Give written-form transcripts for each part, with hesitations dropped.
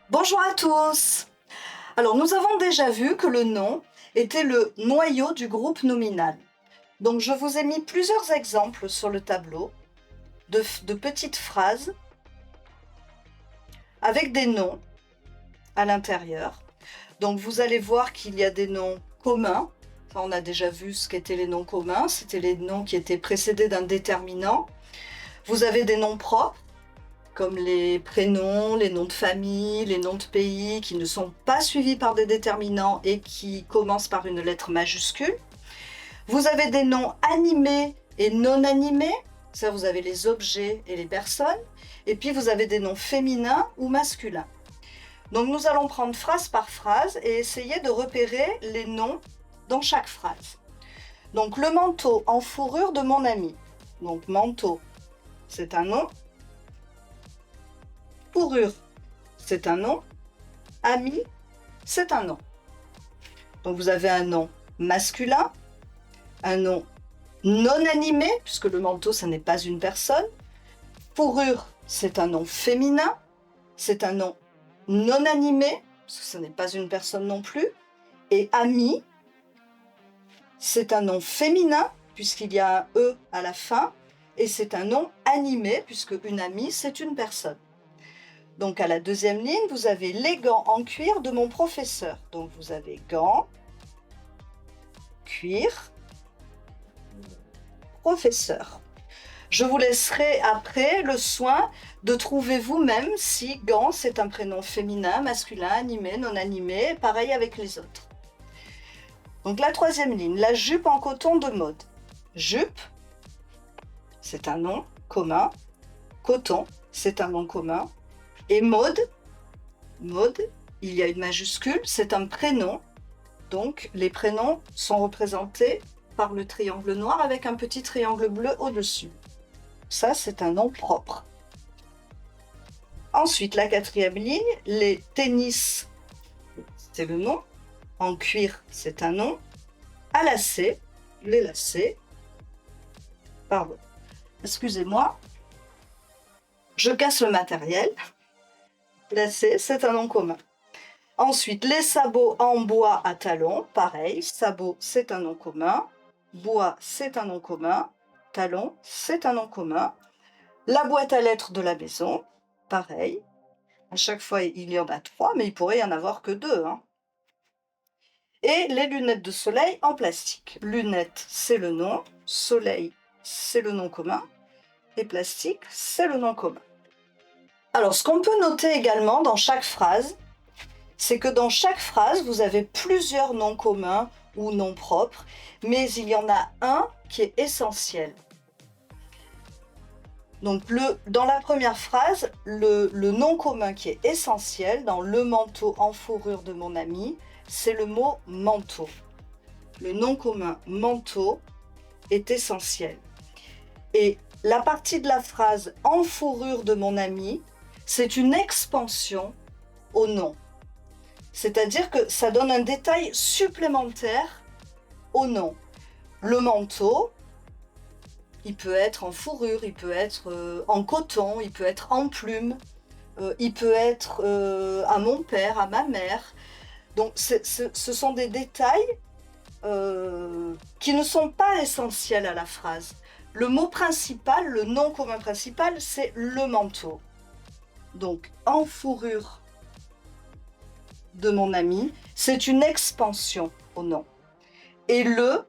Bonjour à tous. Alors, nous avons déjà vu que le nom était le noyau du groupe nominal. Donc, je vous ai mis plusieurs exemples sur le tableau de petites phrases avec des noms à l'intérieur. Donc, vous allez voir qu'il y a des noms communs. Enfin, on a déjà vu ce qu'étaient les noms communs. C'était les noms qui étaient précédés d'un déterminant. Vous avez des noms propres, comme les prénoms, les noms de famille, les noms de pays, qui ne sont pas suivis par des déterminants et qui commencent par une lettre majuscule. Vous avez des noms animés et non animés, ça vous avez les objets et les personnes, et puis vous avez des noms féminins ou masculins. Donc nous allons prendre phrase par phrase et essayer de repérer les noms dans chaque phrase. Donc le manteau en fourrure de mon ami. Donc manteau, c'est un nom. Fourrure, c'est un nom. Ami, c'est un nom. Donc vous avez un nom masculin, un nom non animé, puisque le manteau, ça n'est pas une personne. Fourrure, c'est un nom féminin. C'est un nom non animé, parce que ce n'est pas une personne non plus. Et ami, c'est un nom féminin, puisqu'il y a un E à la fin. Et c'est un nom animé, puisque une amie, c'est une personne. Donc à la deuxième ligne, vous avez les gants en cuir de mon professeur. Donc vous avez gants, cuir, professeur. Je vous laisserai après le soin de trouver vous-même si gants c'est un prénom féminin, masculin, animé, non animé, pareil avec les autres. Donc la troisième ligne, la jupe en coton de mode. Jupe, c'est un nom commun. Coton, c'est un nom commun. Et mode, il y a une majuscule, c'est un prénom. Donc les prénoms sont représentés par le triangle noir avec un petit triangle bleu au-dessus. Ça, c'est un nom propre. Ensuite, la quatrième ligne, les tennis, c'est le nom. En cuir, c'est un nom. À lacets, les lacets. Pardon, excusez-moi. Je casse le matériel. Lacets, c'est un nom commun. Ensuite, les sabots en bois à talons, pareil. Sabot, c'est un nom commun. Bois, c'est un nom commun. Talon, c'est un nom commun. La boîte à lettres de la maison, pareil. À chaque fois, il y en a 3, mais il pourrait y en avoir que 2. Et les lunettes de soleil en plastique. Lunettes, c'est le nom. Soleil, c'est le nom commun. Et plastique, c'est le nom commun. Alors, ce qu'on peut noter également dans chaque phrase, c'est que dans chaque phrase, vous avez plusieurs noms communs ou noms propres, mais il y en a un qui est essentiel. Donc, dans la première phrase, le nom commun qui est essentiel dans le manteau en fourrure de mon ami, c'est le mot manteau. Le nom commun manteau est essentiel. Et la partie de la phrase en fourrure de mon ami, c'est une expansion au nom. C'est-à-dire que ça donne un détail supplémentaire au nom. Le manteau, il peut être en fourrure, il peut être en coton, il peut être en plume, il peut être à mon père, à ma mère. Donc ce sont des détails qui ne sont pas essentiels à la phrase. Le mot principal, le nom commun principal, c'est le manteau. Donc en fourrure de mon ami, c'est une expansion au nom. Et le,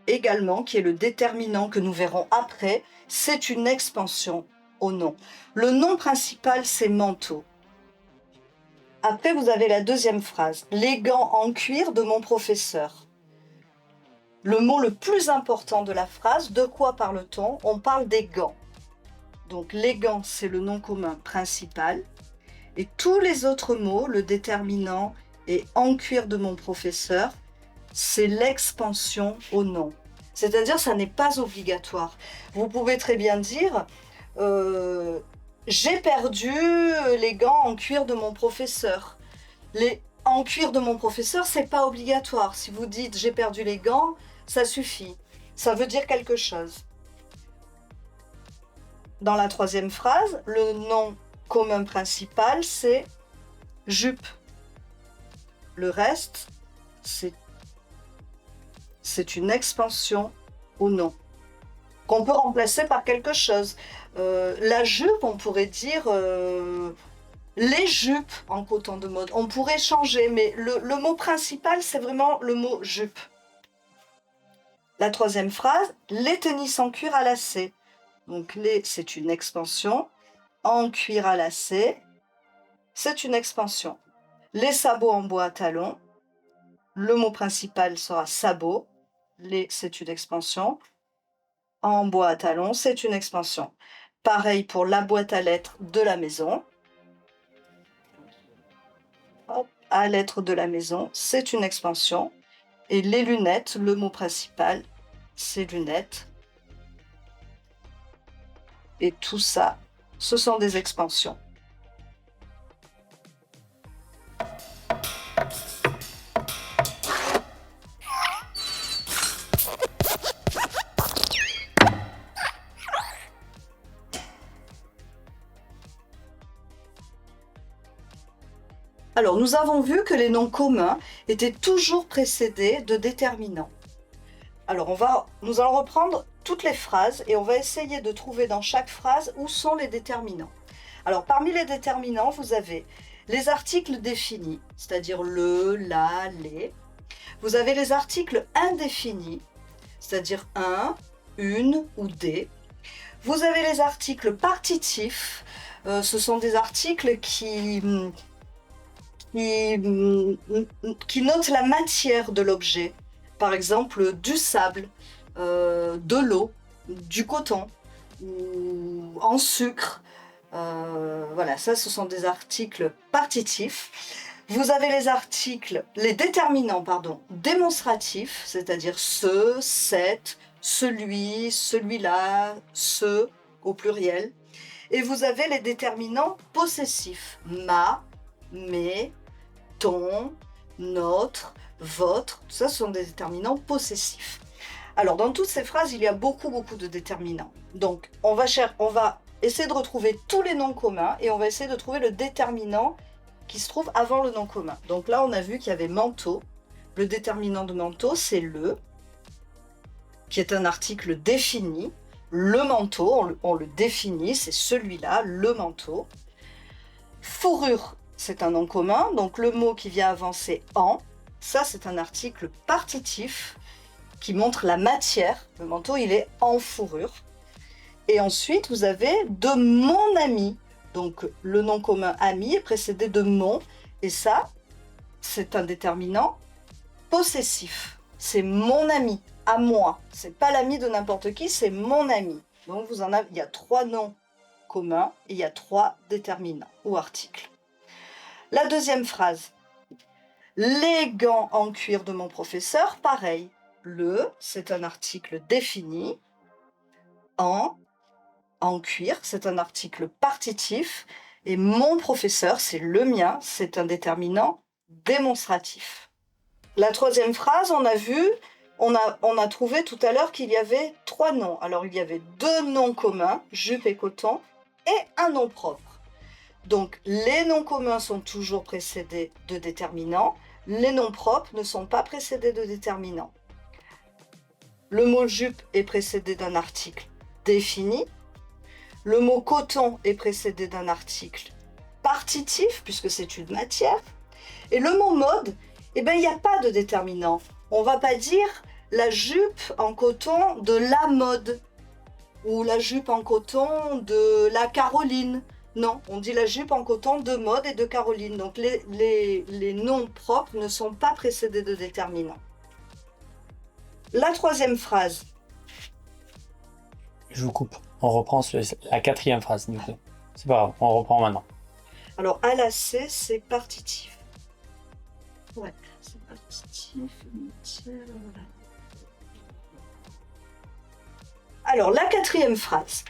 également, qui est le déterminant que nous verrons après, c'est une expansion au nom. Le nom principal, c'est manteau. Après, vous avez la deuxième phrase, les gants en cuir de mon professeur. Le mot le plus important de la phrase, de quoi parle-t-on? On parle des gants. Donc les gants, c'est le nom commun principal. Et tous les autres mots, le déterminant et en cuir de mon professeur, c'est l'expansion au nom. C'est-à-dire, ça n'est pas obligatoire. Vous pouvez très bien dire j'ai perdu les gants en cuir de mon professeur. Les en cuir de mon professeur, c'est pas obligatoire. Si vous dites j'ai perdu les gants, ça suffit. Ça veut dire quelque chose. Dans la troisième phrase, le nom commun principal, c'est jupe. Le reste, c'est une expansion au nom, qu'on peut remplacer par quelque chose. La jupe, on pourrait dire les jupes en coton de mode. On pourrait changer, mais le mot principal, c'est vraiment le mot jupe. La troisième phrase, les tennis en cuir à lacets. Donc les, c'est une expansion. En cuir à lacets, c'est une expansion. Les sabots en bois à talons. Le mot principal sera sabot. Les, c'est une expansion. En bois à talons, c'est une expansion. Pareil pour la boîte à lettres de la maison. Hop, à lettres de la maison, c'est une expansion. Et les lunettes, le mot principal, c'est lunettes. Et tout ça, ce sont des expansions. Alors, nous avons vu que les noms communs étaient toujours précédés de déterminants. Alors, nous allons reprendre toutes les phrases et on va essayer de trouver dans chaque phrase où sont les déterminants. Alors, parmi les déterminants, vous avez les articles définis, c'est-à-dire le, la, les. Vous avez les articles indéfinis, c'est-à-dire un, une ou des. Vous avez les articles partitifs, ce sont des articles qui notent la matière de l'objet. Par exemple, du sable, de l'eau, du coton, ou en sucre. Voilà, ça, ce sont des articles partitifs. Vous avez les déterminants, démonstratifs, c'est-à-dire ce, cette, celui, celui-là, ce, au pluriel. Et vous avez les déterminants possessifs, ma, mes, ton, notre, votre, tout ça, ce sont des déterminants possessifs. Alors, dans toutes ces phrases, il y a beaucoup de déterminants. Donc, on va essayer de retrouver tous les noms communs et on va essayer de trouver le déterminant qui se trouve avant le nom commun. Donc là, on a vu qu'il y avait manteau. Le déterminant de manteau, c'est le, qui est un article défini. Le manteau, on le définit, c'est celui-là, le manteau. Fourrure, c'est un nom commun, donc le mot qui vient avant, c'est en. Ça, c'est un article partitif qui montre la matière. Le manteau, il est en fourrure. Et ensuite, vous avez de mon ami. Donc, le nom commun ami est précédé de mon. Et ça, c'est un déterminant possessif. C'est mon ami, à moi. C'est pas l'ami de n'importe qui, c'est mon ami. Donc, il y a 3 noms communs et il y a 3 déterminants ou articles. La deuxième phrase. Les gants en cuir de mon professeur, pareil. Le, c'est un article défini. En cuir, c'est un article partitif. Et mon professeur, c'est le mien, c'est un déterminant démonstratif. La troisième phrase, on a trouvé tout à l'heure qu'il y avait 3 noms. Alors, il y avait 2 noms communs, jupe et coton, et un nom propre. Donc, les noms communs sont toujours précédés de déterminants. Les noms propres ne sont pas précédés de déterminants. Le mot jupe est précédé d'un article défini. Le mot coton est précédé d'un article partitif, puisque c'est une matière. Et le mot mode, il n'y a pas de déterminant. On ne va pas dire la jupe en coton de la mode ou la jupe en coton de la Caroline. Non, on dit la jupe en coton de mode et de Caroline. Donc les noms propres ne sont pas précédés de déterminants. La troisième phrase. Je vous coupe. On reprend la quatrième phrase, du coup. C'est pas grave, on reprend maintenant. Alors, à la C, c'est partitif. Ouais, c'est partitif. Voilà. Alors, la quatrième phrase.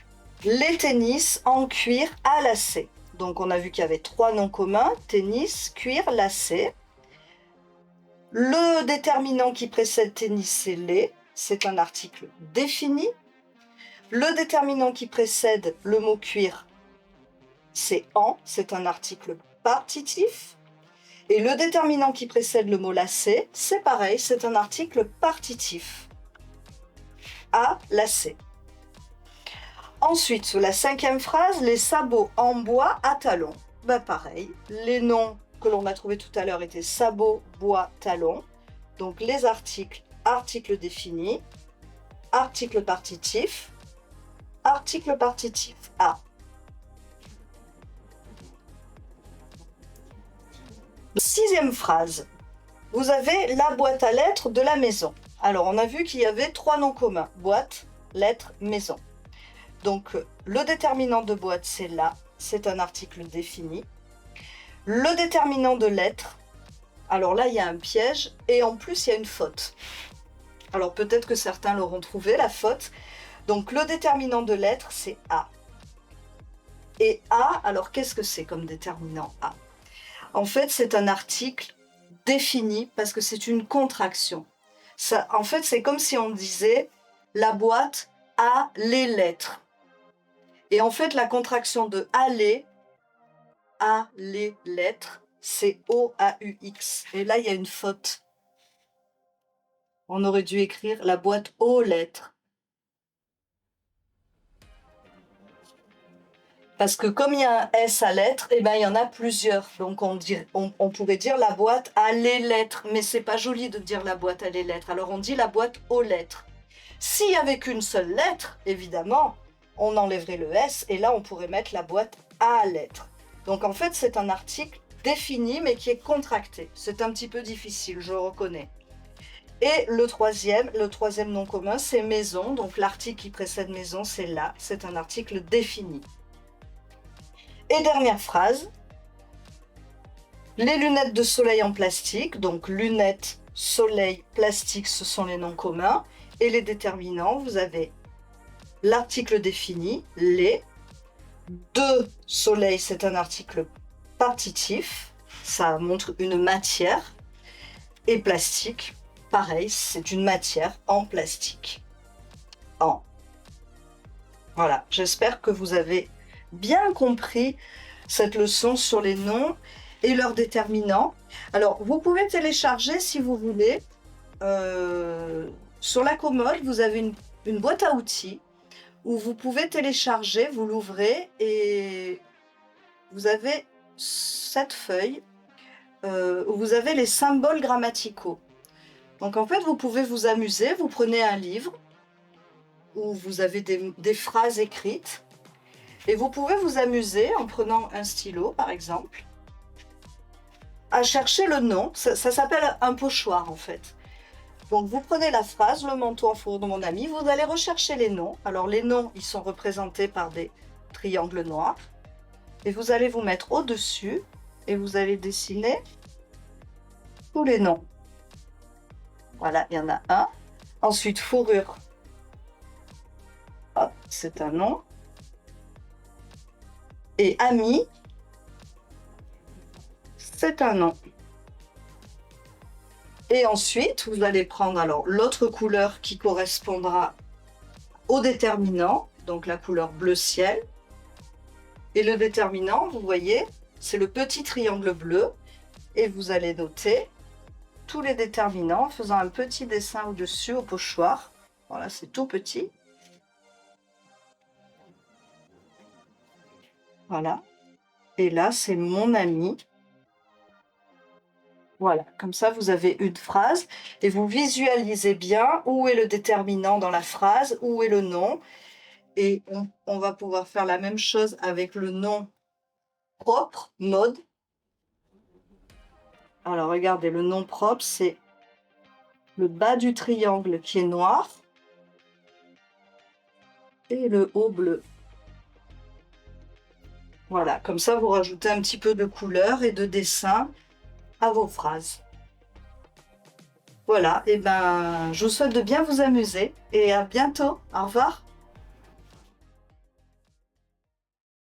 Les tennis en cuir à lacets. Donc, on a vu qu'il y avait 3 noms communs. Tennis, cuir, lacets. Le déterminant qui précède tennis, c'est les. C'est un article défini. Le déterminant qui précède le mot cuir, c'est en, c'est un article partitif. Et le déterminant qui précède le mot lacet, c'est pareil, c'est un article partitif. À lacer. Ensuite, sur la 5e phrase, les sabots en bois à talons. Ben pareil, les noms que l'on a trouvés tout à l'heure étaient sabots, bois, talons. Donc les articles, article défini, article partitif à. 6e phrase, vous avez la boîte à lettres de la maison. Alors on a vu qu'il y avait 3 noms communs, boîte, lettres, maison. Donc le déterminant de boîte, c'est là, c'est un article défini. Le déterminant de lettres, alors là il y a un piège et en plus il y a une faute. Alors peut-être que certains l'auront trouvé, la faute. Donc le déterminant de lettres, c'est A. Et A, alors qu'est-ce que c'est comme déterminant A? En fait, c'est un article défini parce que c'est une contraction. Ça, en fait, c'est comme si on disait la boîte a les lettres. Et en fait, la contraction de aller, a les lettres, c'est O-A-U-X. Et là, il y a une faute. On aurait dû écrire la boîte aux lettres. Parce que comme il y a un S à lettres, eh ben, il y en a plusieurs. Donc on pourrait dire la boîte à les lettres. Mais c'est pas joli de dire la boîte à les lettres. Alors on dit la boîte aux lettres. S'il n'y avait qu'une seule lettre, évidemment, on enlèverait le S et là on pourrait mettre la boîte à lettres. Donc en fait c'est un article défini mais qui est contracté. C'est un petit peu difficile, je reconnais. Et le troisième nom commun, c'est maison. Donc l'article qui précède maison, c'est là. C'est un article défini. Et dernière phrase. Les lunettes de soleil en plastique. Donc lunettes, soleil, plastique, ce sont les noms communs. Et les déterminants, vous avez l'article défini, les. De soleil, c'est un article partitif. Ça montre une matière. Et plastique. Pareil, c'est une matière en plastique. Voilà, j'espère que vous avez bien compris cette leçon sur les noms et leurs déterminants. Alors, vous pouvez télécharger si vous voulez. Sur la commode, vous avez une boîte à outils où vous pouvez télécharger, vous l'ouvrez et vous avez cette feuille où vous avez les symboles grammaticaux. Donc en fait, vous pouvez vous amuser, vous prenez un livre où vous avez des phrases écrites et vous pouvez vous amuser en prenant un stylo par exemple à chercher le nom. Ça s'appelle un pochoir en fait. Donc vous prenez la phrase, le manteau en fourrure de mon ami, vous allez rechercher les noms. Alors les noms, ils sont représentés par des triangles noirs et vous allez vous mettre au-dessus et vous allez dessiner tous les noms. Voilà, il y en a un. Ensuite, fourrure. Hop, c'est un nom. Et ami, c'est un nom. Et ensuite, vous allez prendre alors l'autre couleur qui correspondra au déterminant, donc la couleur bleu ciel. Et le déterminant, vous voyez, c'est le petit triangle bleu. Et vous allez noter tous les déterminants en faisant un petit dessin au-dessus au pochoir. Voilà, c'est tout petit. Voilà. Et là, c'est mon ami. Voilà, comme ça, vous avez une phrase et vous visualisez bien où est le déterminant dans la phrase, où est le nom. Et on va pouvoir faire la même chose avec le nom propre, mode. Alors, regardez, le nom propre, c'est le bas du triangle qui est noir et le haut bleu. Voilà, comme ça, vous rajoutez un petit peu de couleur et de dessin à vos phrases. Voilà, et ben, je vous souhaite de bien vous amuser et à bientôt. Au revoir.